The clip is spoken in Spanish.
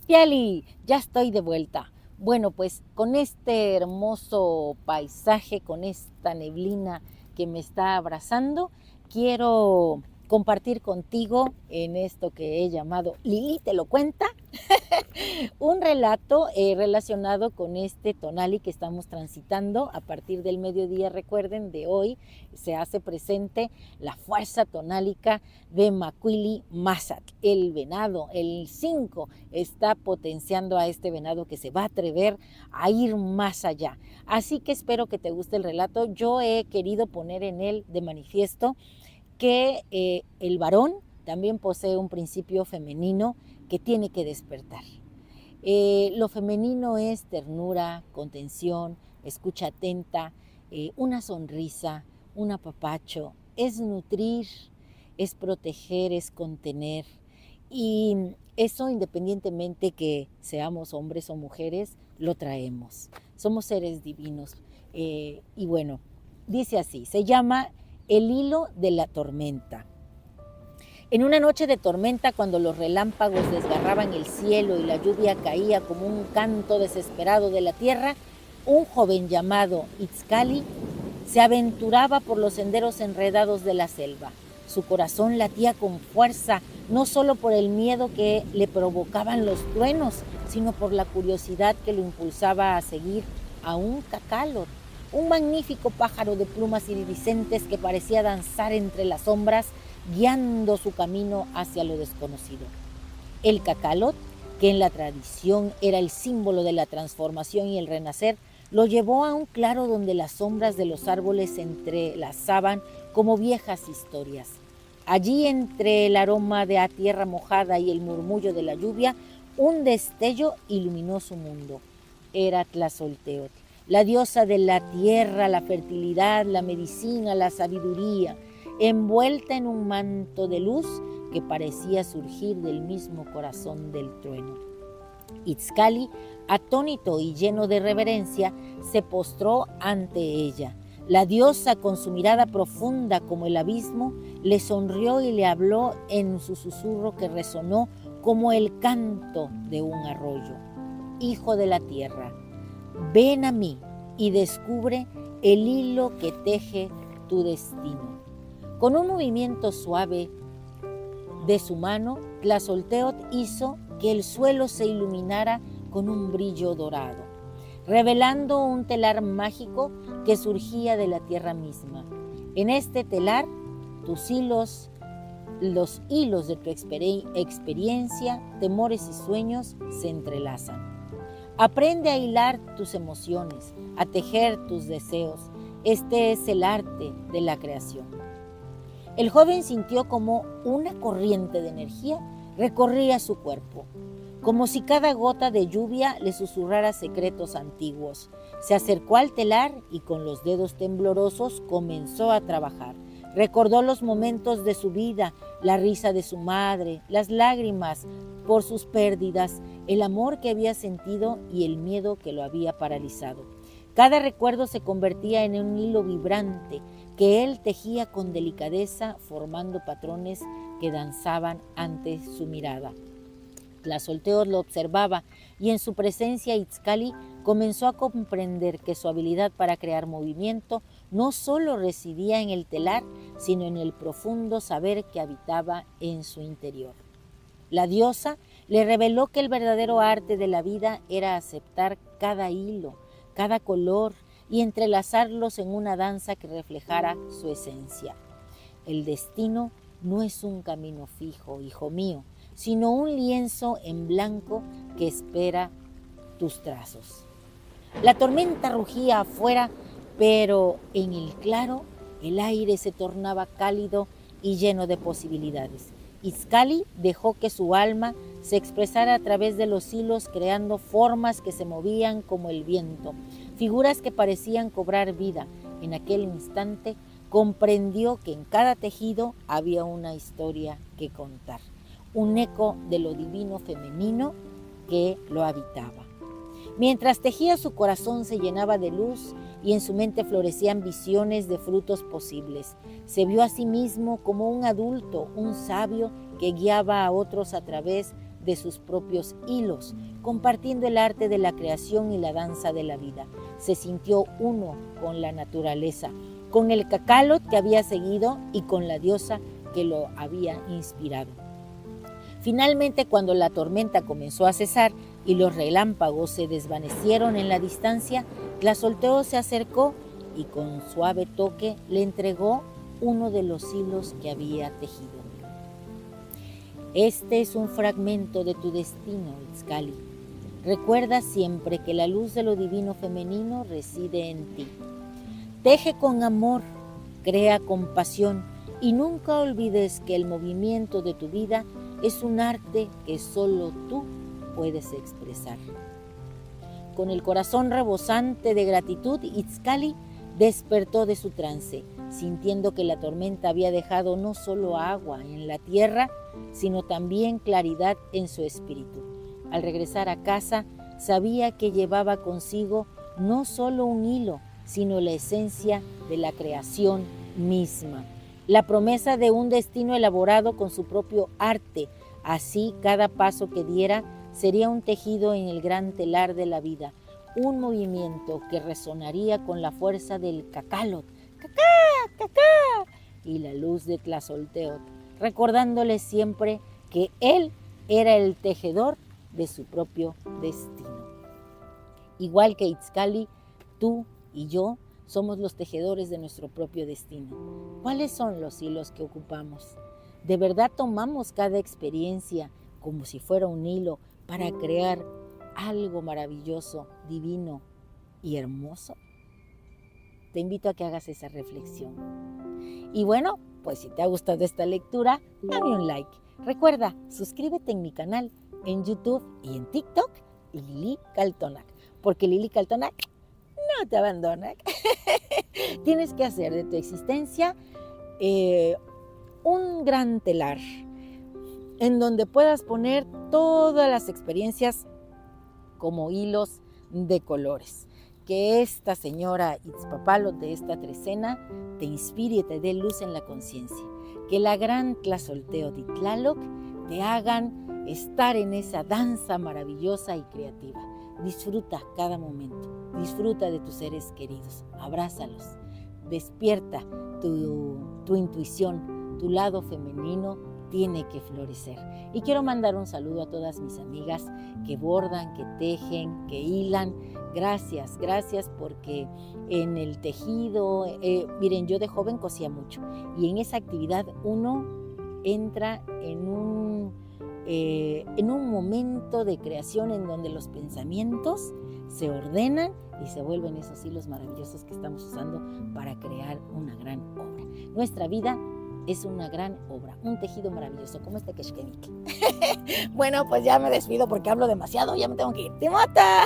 Piali, ya estoy de vuelta. Bueno, pues con este hermoso paisaje, con esta neblina que me está abrazando, quiero compartir contigo en esto que he llamado Lili te lo cuenta, un relato relacionado con este tonali que estamos transitando a partir del mediodía. Recuerden, de hoy se hace presente la fuerza tonálica de Macuili Mazat, el venado. El 5 está potenciando a este venado que se va a atrever a ir más allá. Así que espero que te guste el relato. Yo he querido poner en él de manifiesto que el varón también posee un principio femenino que tiene que despertar. Lo femenino es ternura, contención, escucha atenta, una sonrisa, un apapacho, es nutrir, es proteger, es contener. Y eso, independientemente que seamos hombres o mujeres, lo traemos. Somos seres divinos. Y bueno, dice así, se llama El hilo de la tormenta. En una noche de tormenta, cuando los relámpagos desgarraban el cielo y la lluvia caía como un canto desesperado de la tierra, un joven llamado Itzcali se aventuraba por los senderos enredados de la selva. Su corazón latía con fuerza, no solo por el miedo que le provocaban los truenos, sino por la curiosidad que lo impulsaba a seguir a un cacalot, un magnífico pájaro de plumas iridiscentes que parecía danzar entre las sombras, guiando su camino hacia lo desconocido. El cacalot, que en la tradición era el símbolo de la transformación y el renacer, lo llevó a un claro donde las sombras de los árboles se entrelazaban como viejas historias. Allí, entre el aroma de la tierra mojada y el murmullo de la lluvia, un destello iluminó su mundo. Era Tlazolteotl, la diosa de la tierra, la fertilidad, la medicina, la sabiduría, envuelta en un manto de luz que parecía surgir del mismo corazón del trueno. Itzcali, atónito y lleno de reverencia, se postró ante ella. La diosa, con su mirada profunda como el abismo, le sonrió y le habló en su susurro que resonó como el canto de un arroyo. Hijo de la tierra, ven a mí y descubre el hilo que teje tu destino. Con un movimiento suave de su mano, Tlazolteotl hizo que el suelo se iluminara con un brillo dorado, revelando un telar mágico que surgía de la tierra misma. En este telar, tus hilos, los hilos de tu experiencia, temores y sueños se entrelazan. Aprende a hilar tus emociones, a tejer tus deseos. Este es el arte de la creación. El joven sintió como una corriente de energía recorría su cuerpo, como si cada gota de lluvia le susurrara secretos antiguos. Se acercó al telar y con los dedos temblorosos comenzó a trabajar. Recordó los momentos de su vida, la risa de su madre, las lágrimas por sus pérdidas, el amor que había sentido y el miedo que lo había paralizado. Cada recuerdo se convertía en un hilo vibrante que él tejía con delicadeza, formando patrones que danzaban ante su mirada. Tlazolteotl lo observaba y en su presencia Itzcali comenzó a comprender que su habilidad para crear movimiento no solo residía en el telar, sino en el profundo saber que habitaba en su interior. La diosa le reveló que el verdadero arte de la vida era aceptar cada hilo, cada color y entrelazarlos en una danza que reflejara su esencia. El destino no es un camino fijo, hijo mío, sino un lienzo en blanco que espera tus trazos. La tormenta rugía afuera, pero en el claro el aire se tornaba cálido y lleno de posibilidades. Itzcali dejó que su alma se expresara a través de los hilos, creando formas que se movían como el viento, figuras que parecían cobrar vida. En aquel instante comprendió que en cada tejido había una historia que contar, un eco de lo divino femenino que lo habitaba. Mientras tejía, su corazón se llenaba de luz y en su mente florecían visiones de frutos posibles. Se vio a sí mismo como un adulto, un sabio que guiaba a otros a través de sus propios hilos, compartiendo el arte de la creación y la danza de la vida. Se sintió uno con la naturaleza, con el cacalot que había seguido y con la diosa que lo había inspirado. Finalmente, cuando la tormenta comenzó a cesar y los relámpagos se desvanecieron en la distancia, Tlazolteotl se acercó y con suave toque le entregó uno de los hilos que había tejido. Este es un fragmento de tu destino, Itzcali. Recuerda siempre que la luz de lo divino femenino reside en ti. Teje con amor, crea con pasión y nunca olvides que el movimiento de tu vida es un arte que solo tú puedes expresar. Con el corazón rebosante de gratitud, Itzcali despertó de su trance, sintiendo que la tormenta había dejado no solo agua en la tierra, sino también claridad en su espíritu. Al regresar a casa, sabía que llevaba consigo no solo un hilo, sino la esencia de la creación misma. La promesa de un destino elaborado con su propio arte. Así, cada paso que diera sería un tejido en el gran telar de la vida, un movimiento que resonaría con la fuerza del cacalot, ¡cacá, cacá! Y la luz de Tlazolteotl, recordándole siempre que él era el tejedor de su propio destino. Igual que Itzcali, tú y yo somos los tejedores de nuestro propio destino. ¿Cuáles son los hilos que ocupamos? ¿De verdad tomamos cada experiencia como si fuera un hilo para crear algo maravilloso, divino y hermoso? Te invito a que hagas esa reflexión. Y bueno, pues si te ha gustado esta lectura, dame un like. Recuerda, suscríbete en mi canal en YouTube y en TikTok, Lili Kaltonak, porque Lili Kaltonak no te abandona. Tienes que hacer de tu existencia un gran telar en donde puedas poner todas las experiencias como hilos de colores. Que esta señora Itzpapalot de esta trecena te inspire y te dé luz en la conciencia. Que la gran Tlazolteotl y Tlaloc te hagan estar en esa danza maravillosa y creativa. Disfruta cada momento, disfruta de tus seres queridos, abrázalos, despierta tu intuición, tu lado femenino tiene que florecer. Y quiero mandar un saludo a todas mis amigas que bordan, que tejen, que hilan. Gracias, gracias porque en el tejido, miren, yo de joven cosía mucho y en esa actividad uno entra en un momento de creación en donde los pensamientos se ordenan y se vuelven esos hilos maravillosos que estamos usando para crear una gran obra. Nuestra vida es una gran obra, un tejido maravilloso como este Keshkenik. Bueno, pues ya me despido porque hablo demasiado, ya me tengo que ir. ¡Te mata!